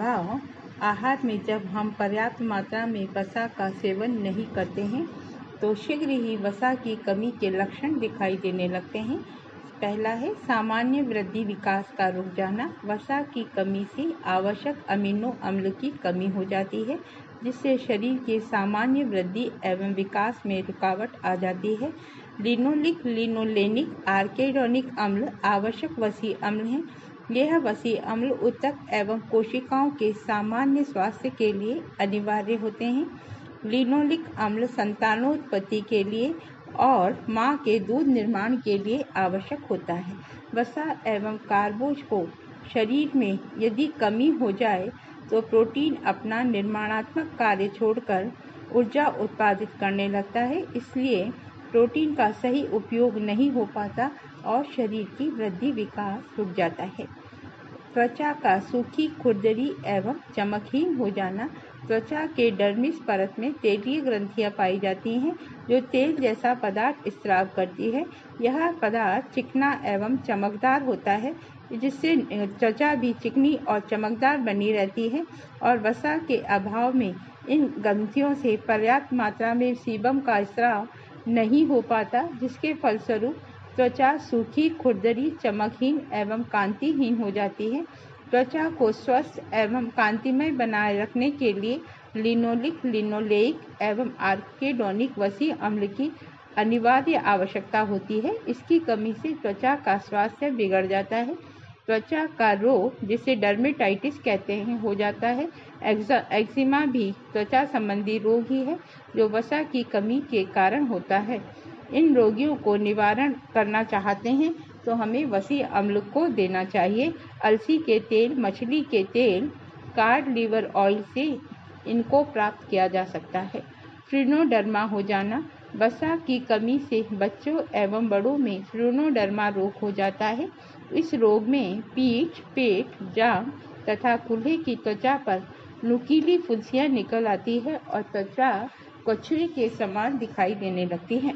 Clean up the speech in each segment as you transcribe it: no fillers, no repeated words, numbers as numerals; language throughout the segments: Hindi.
प्रभाव। आहार में जब हम पर्याप्त मात्रा में वसा का सेवन नहीं करते हैं तो शीघ्र ही वसा की कमी के लक्षण दिखाई देने लगते हैं। पहला है सामान्य वृद्धि विकास का रुक जाना। वसा की कमी से आवश्यक अमीनो अम्ल की कमी हो जाती है, जिससे शरीर के सामान्य वृद्धि एवं विकास में रुकावट आ जाती है। लिनोलिक, लिनोलेनिक, आर्केडोनिक अम्ल आवश्यक वसी अम्ल हैं। यह वसी अम्ल ऊतक एवं कोशिकाओं के सामान्य स्वास्थ्य के लिए अनिवार्य होते हैं। लिनोलिक अम्ल संतानोत्पत्ति के लिए और मां के दूध निर्माण के लिए आवश्यक होता है। वसा एवं कार्बोज को शरीर में यदि कमी हो जाए तो प्रोटीन अपना निर्माणात्मक कार्य छोड़कर ऊर्जा उत्पादित करने लगता है, इसलिए प्रोटीन का सही उपयोग नहीं हो पाता और शरीर की वृद्धि विकास रुक जाता है। त्वचा का सूखी, खुरदरी एवं चमकहीन हो जाना। त्वचा के डर्मिस परत में तेलीय ग्रंथियां पाई जाती हैं जो तेल जैसा पदार्थ स्राव करती है। यह पदार्थ चिकना एवं चमकदार होता है, जिससे त्वचा भी चिकनी और चमकदार बनी रहती है और वसा के अभाव में इन ग्रंथियों से पर्याप्त मात्रा में सीबम का स्राव नहीं हो पाता, जिसके फलस्वरूप त्वचा सूखी, खुरदरी, चमकहीन एवं कांतिहीन हो जाती है। त्वचा को स्वस्थ एवं कांतिमय बनाए रखने के लिए लिनोलिक, लिनोलेइक एवं आर्केडोनिक वसी अम्ल की अनिवार्य आवश्यकता होती है। इसकी कमी से त्वचा का स्वास्थ्य बिगड़ जाता है। त्वचा का रोग, जिसे डर्मेटाइटिस कहते हैं, हो जाता है। एक्जिमा भी त्वचा संबंधी रोग ही है जो वसा की कमी के कारण होता है। इन रोगियों को निवारण करना चाहते हैं तो हमें वसी अम्ल को देना चाहिए। अलसी के तेल, मछली के तेल, कार्ड लीवर ऑयल से इनको प्राप्त किया जा सकता है। फ्रिनोडर्मा हो जाना। वसा की कमी से बच्चों एवं बड़ों में फ्रिनोडर्मा रोग हो जाता है। इस रोग में पीठ, पेट, जांघ तथा कूल्हे की त्वचा पर नुकीली फुंसियां निकल आती है और त्वचा कचरे के समान दिखाई देने लगती है।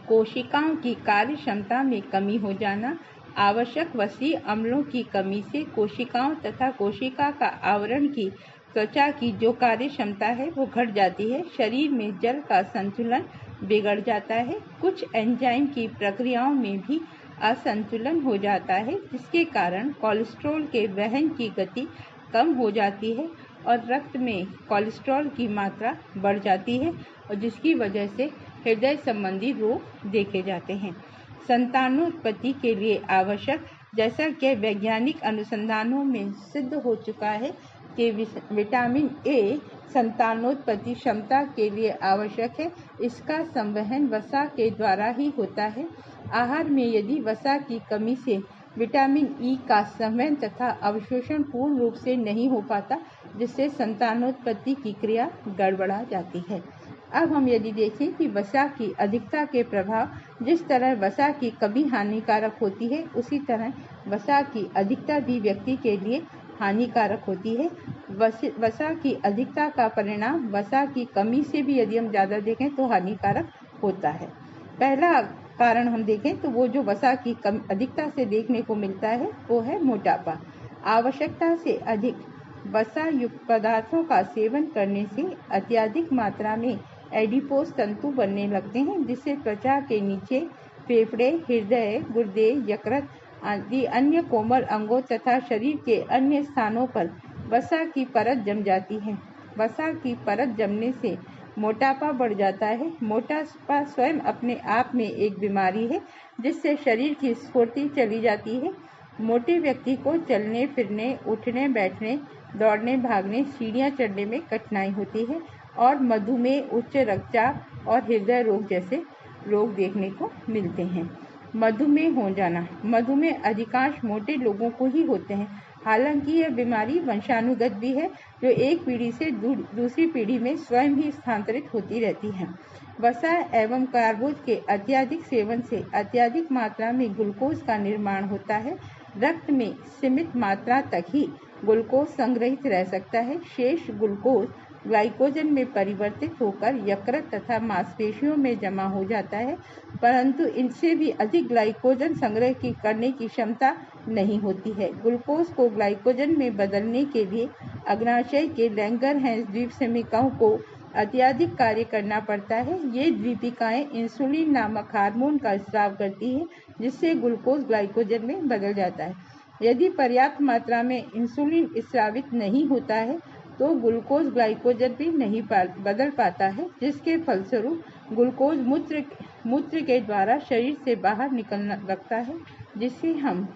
कोशिकाओं की कार्य क्षमता में कमी हो जाना। आवश्यक वसी अम्लों की कमी से कोशिकाओं तथा कोशिका का आवरण की त्वचा की जो कार्य क्षमता है वो घट जाती है। शरीर में जल का संतुलन बिगड़ जाता है। कुछ एंजाइम की प्रक्रियाओं में भी असंतुलन हो जाता है, जिसके कारण कोलेस्ट्रॉल के वहन की गति कम हो जाती है और रक्त में कोलेस्ट्रॉल की मात्रा बढ़ जाती है और जिसकी वजह से हृदय संबंधी रोग देखे जाते हैं। संतानोत्पत्ति के लिए आवश्यक, जैसा कि वैज्ञानिक अनुसंधानों में सिद्ध हो चुका है कि विटामिन ए संतानोत्पत्ति क्षमता के लिए आवश्यक है। इसका संवहन वसा के द्वारा ही होता है। आहार में यदि वसा की कमी से विटामिन ई का संवहन तथा अवशोषण पूर्ण रूप से नहीं हो पाता, जिससे संतानोत्पत्ति की क्रिया गड़बड़ा जाती है। अब हम यदि देखें कि वसा की अधिकता के प्रभाव, जिस तरह वसा की कमी हानिकारक होती है, उसी तरह वसा की अधिकता भी व्यक्ति के लिए हानिकारक होती है। वसा की अधिकता का परिणाम वसा की कमी से भी यदि हम ज़्यादा देखें तो हानिकारक होता है। पहला कारण हम देखें तो वो जो वसा की अधिकता से देखने को मिलता है वो है मोटापा। आवश्यकता से अधिक वसा युक्त पदार्थों का सेवन करने से अत्यधिक मात्रा में एडिपोज तंतु बनने लगते हैं, जिससे त्वचा के नीचे फेफड़े, हृदय, गुर्दे, यकृत आदि अन्य कोमल अंगों तथा शरीर के अन्य स्थानों पर वसा की परत जम जाती है। वसा की परत जमने से मोटापा बढ़ जाता है। मोटापा स्वयं अपने आप में एक बीमारी है, जिससे शरीर की स्फूर्ति चली जाती है। मोटे व्यक्ति को चलने फिरने, उठने बैठने, दौड़ने भागने, सीढ़ियाँ चढ़ने में कठिनाई होती है और मधुमेह, उच्च रक्तचाप और हृदय रोग जैसे रोग देखने को मिलते हैं। मधुमेह हो जाना। मधुमेह अधिकांश मोटे लोगों को ही होते हैं। हालांकि यह बीमारी वंशानुगत भी है, जो एक पीढ़ी से दूसरी पीढ़ी में स्वयं ही स्थानांतरित होती रहती है। वसा एवं कार्बोज के अत्यधिक सेवन से अत्यधिक मात्रा में ग्लूकोज का निर्माण होता है। रक्त में सीमित मात्रा तक ही ग्लूकोज संग्रहित रह सकता है। शेष ग्लूकोज ग्लाइकोजन में परिवर्तित होकर यकृत तथा मांसपेशियों में जमा हो जाता है, परंतु इनसे भी अधिक ग्लाइकोजन संग्रह करने की क्षमता नहीं होती है। ग्लूकोज को ग्लाइकोजन में बदलने के लिए अग्नाशय के लैंगरहैंस द्वीपसमूहों को अत्यधिक कार्य करना पड़ता है। ये द्वीपिकाएं इंसुलिन नामक हार्मोन का स्राव करती है, जिससे ग्लूकोज ग्लाइकोजन में बदल जाता है। यदि पर्याप्त मात्रा में इंसुलिन स्रावित नहीं होता है तो ग्लूकोज ग्लाइकोजन भी नहीं बदल पाता है, जिसके फलस्वरूप ग्लूकोज मूत्र के द्वारा शरीर से बाहर निकलने लगता है, जिसे हम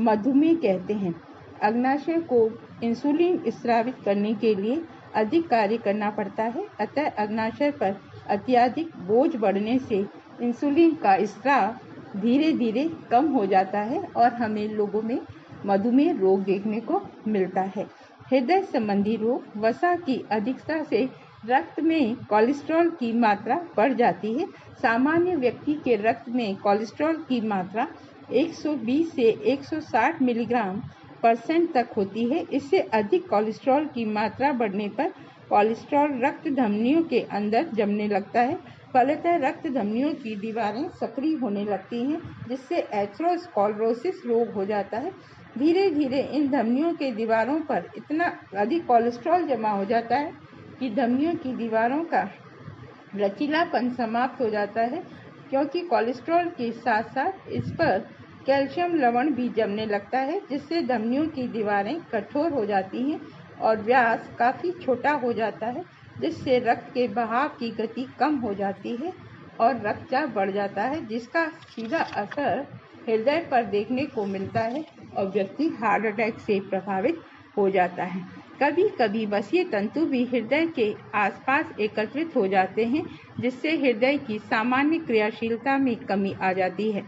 मधुमेह कहते हैं। अग्नाशय को इंसुलिन स्रावित करने के लिए अधिक कार्य करना पड़ता है, अतः अग्नाशय पर अत्यधिक बोझ बढ़ने से इंसुलिन का स्राव धीरे धीरे कम हो जाता है और हमें लोगों में मधुमेह रोग देखने को मिलता है। हृदय संबंधी रोग, वसा की अधिकता से रक्त में कोलेस्ट्रॉल की मात्रा बढ़ जाती है। सामान्य व्यक्ति के रक्त में कोलेस्ट्रॉल की मात्रा 120 से 160 मिलीग्राम % तक होती है। इससे अधिक कोलेस्ट्रॉल की मात्रा बढ़ने पर कोलेस्ट्रॉल रक्त धमनियों के अंदर जमने लगता है। फलतः रक्त धमनियों की दीवारें सक्रिय होने लगती हैं, जिससे एथेरोस्क्लेरोसिस रोग हो जाता है। धीरे धीरे इन धमनियों के दीवारों पर इतना अधिक कोलेस्ट्रॉल जमा हो जाता है कि धमनियों की दीवारों का लचीलापन समाप्त हो जाता है, क्योंकि कोलेस्ट्रॉल के साथ साथ इस पर कैल्शियम लवण भी जमने लगता है, जिससे धमनियों की दीवारें कठोर हो जाती हैं और व्यास काफ़ी छोटा हो जाता है, जिससे रक्त के बहाव की गति कम हो जाती है और रक्तचाप बढ़ जाता है, जिसका सीधा असर हृदय पर देखने को मिलता है और व्यक्ति हार्ट अटैक से प्रभावित हो जाता है। कभी कभी वसीय तंतु भी हृदय के आसपास एकत्रित हो जाते हैं, जिससे हृदय की सामान्य क्रियाशीलता में कमी आ जाती है।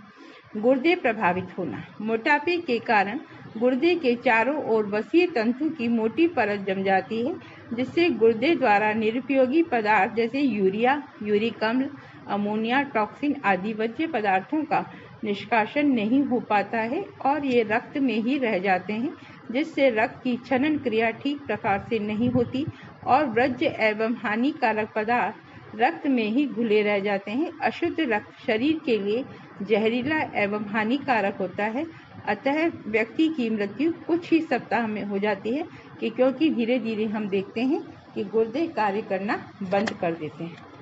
गुर्दे प्रभावित होना, मोटापे के कारण गुर्दे के चारों ओर वसीय तंतु की मोटी परत जम जाती है, जिससे गुर्दे द्वारा निरुपयोगी पदार्थ जैसे यूरिया, यूरिक अम्ल, अमोनिया, टॉक्सिन आदि वर्ज्य पदार्थों का निष्कासन नहीं हो पाता है और ये रक्त में ही रह जाते हैं, जिससे रक्त की छनन क्रिया ठीक प्रकार से नहीं होती और वर्ज्य एवं हानिकारक पदार्थ रक्त में ही घुले रह जाते हैं। अशुद्ध रक्त शरीर के लिए जहरीला एवं हानिकारक होता है, अतः व्यक्ति की मृत्यु कुछ ही सप्ताह में हो जाती है क्योंकि धीरे धीरे हम देखते हैं कि गुर्दे कार्य करना बंद कर देते हैं।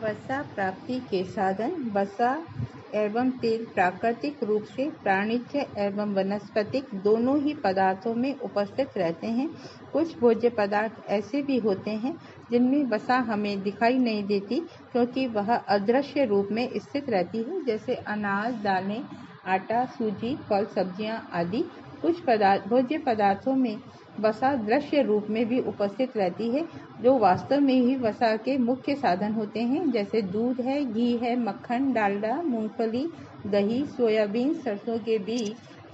वसा प्राप्ति के साधन, वसा एवं तेल प्राकृतिक रूप से प्राणिज एवं वनस्पतिक दोनों ही पदार्थों में उपस्थित रहते हैं। कुछ भोज्य पदार्थ ऐसे भी होते हैं जिनमें वसा हमें दिखाई नहीं देती, क्योंकि वह अदृश्य रूप में स्थित रहती है, जैसे अनाज, दालें, आटा, सूजी, फल, सब्जियां आदि। कुछ भोज्य पदार्थों में वसा दृश्य रूप में भी उपस्थित रहती है, जो वास्तव में ही वसा के मुख्य साधन होते हैं, जैसे दूध है, घी है, मक्खन, डालडा, मूंगफली, दही, सोयाबीन, सरसों के बीज,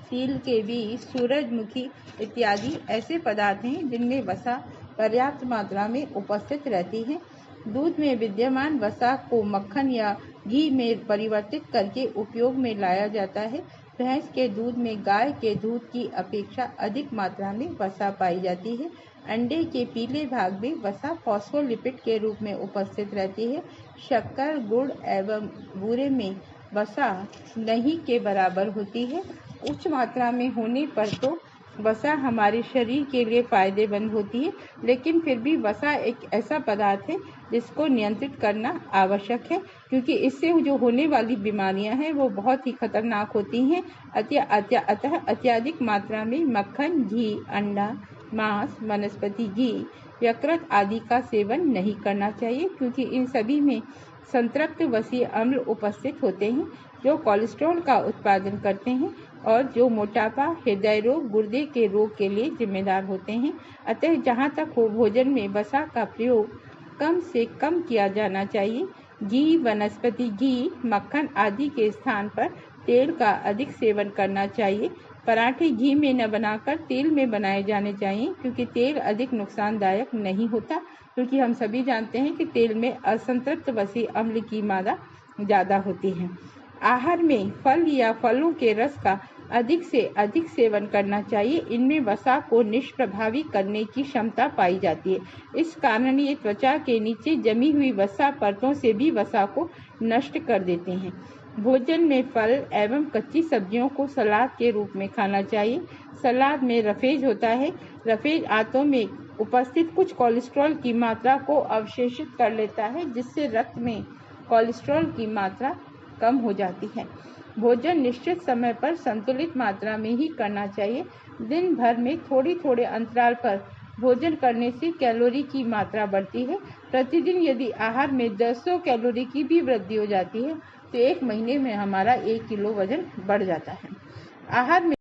तिल के बीज, सूरजमुखी इत्यादि ऐसे पदार्थ हैं जिनमें वसा पर्याप्त मात्रा में उपस्थित रहती है। दूध में विद्यमान वसा को मक्खन या घी में परिवर्तित करके उपयोग में लाया जाता है। भैंस के दूध में गाय के दूध की अपेक्षा अधिक मात्रा में वसा पाई जाती है। अंडे के पीले भाग में वसा फॉस्फोलिपिड के रूप में उपस्थित रहती है। शक्कर, गुड़ एवं बूरे में वसा नहीं के बराबर होती है। उच्च मात्रा में होने पर तो वसा हमारे शरीर के लिए फायदेमंद होती है, लेकिन फिर भी वसा एक ऐसा पदार्थ है जिसको नियंत्रित करना आवश्यक है, क्योंकि इससे जो होने वाली बीमारियां हैं वो बहुत ही खतरनाक होती हैं। अतः अत्यधिक मात्रा में मक्खन, घी, अंडा, मांस, वनस्पति घी, यकृत आदि का सेवन नहीं करना चाहिए, क्योंकि इन सभी में संतृप्त वसीय अम्ल उपस्थित होते हैं जो कोलेस्ट्रॉल का उत्पादन करते हैं और जो मोटापा, हृदय रोग, गुर्दे के रोग के लिए जिम्मेदार होते हैं। अतः जहाँ तक हो भोजन में वसा का प्रयोग कम से कम किया जाना चाहिए। घी, वनस्पति घी, मक्खन आदि के स्थान पर तेल का अधिक सेवन करना चाहिए। पराठे घी में न बनाकर तेल में बनाए जाने चाहिए, क्योंकि तेल अधिक नुकसानदायक नहीं होता, क्योंकि हम सभी जानते हैं कि तेल में असंतृप्त वसीय अम्ल की मात्रा ज़्यादा होती है। आहार में फल या फलों के रस का अधिक से अधिक सेवन करना चाहिए। इनमें वसा को निष्प्रभावी करने की क्षमता पाई जाती है। इस कारण ये त्वचा के नीचे जमी हुई वसा परतों से भी वसा को नष्ट कर देते हैं। भोजन में फल एवं कच्ची सब्जियों को सलाद के रूप में खाना चाहिए। सलाद में रफेज होता है। रफेज आंतों में उपस्थित कुछ कोलेस्ट्रॉल की मात्रा को अवशोषित कर लेता है, जिससे रक्त में कोलेस्ट्रॉल की मात्रा कम हो जाती है। भोजन निश्चित समय पर संतुलित मात्रा में ही करना चाहिए। दिन भर में थोड़ी थोड़े अंतराल पर भोजन करने से कैलोरी की मात्रा बढ़ती है। प्रतिदिन यदि आहार में 200 कैलोरी की भी वृद्धि हो जाती है तो 1 महीने में हमारा 1 किलो वजन बढ़ जाता है। आहार में